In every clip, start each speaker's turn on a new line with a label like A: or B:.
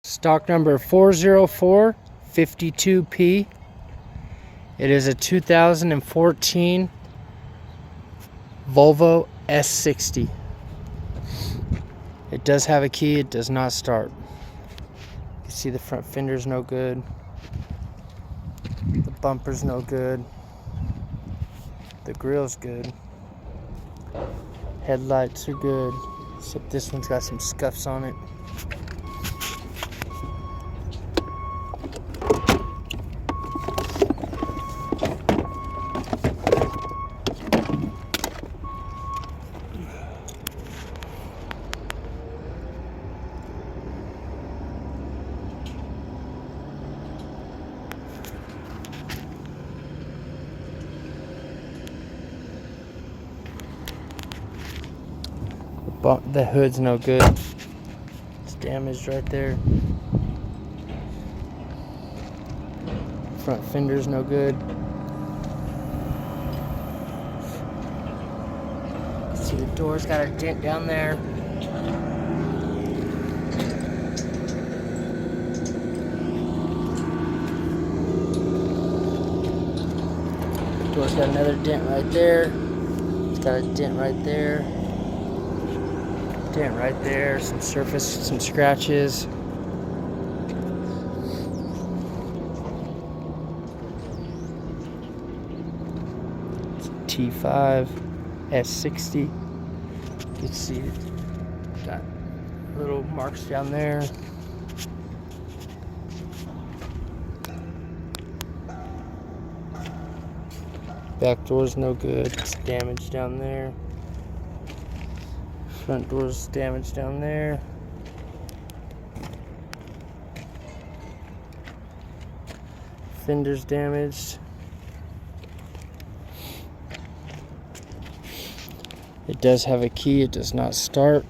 A: Stock number 40452P. It is a 2014 Volvo S60. It does have a key, it does not start. You can see the front fender's no good. The bumper's no good. The grill's good. Headlights are good, except this one's got some scuffs on it. The hood's no good. It's damaged right there. Front fender's no good. See, the door's got a dent down there. The door's got another dent right there. It's got a dent right there. Dent right there, some surface, some scratches. It's a T5 S60. You can see it got little marks down there. Back door's no good. It's damaged down there. Front door's damaged down there. Fender's damaged. It does have a key, it does not start.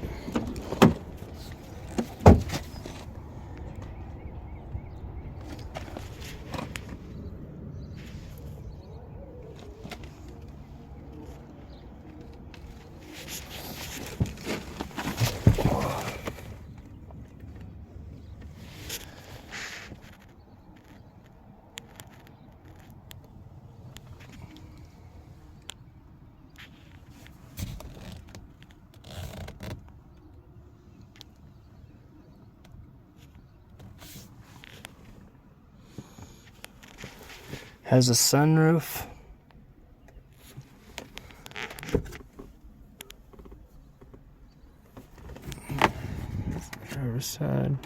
A: Has a sunroof. Driver's side.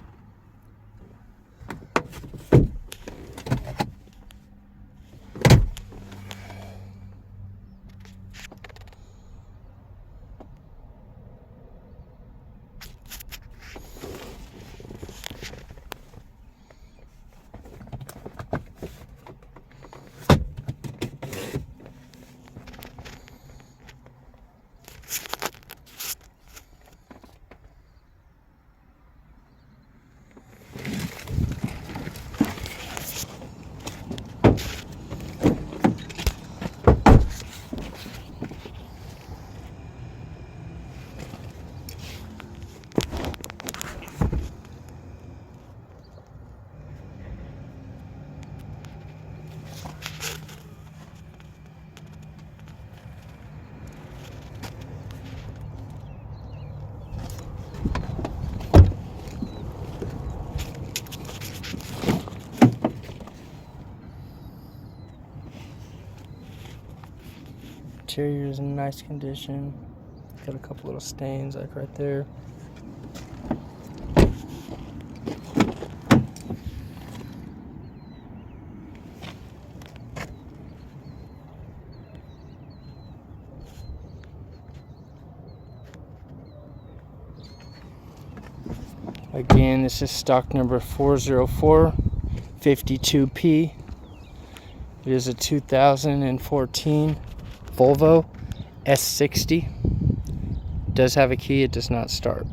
A: Interior's in nice condition. Got a couple little stains like right there. Again, this is stock number 40452P. It is a 2014 Volvo S60. It does have a key, it does not start.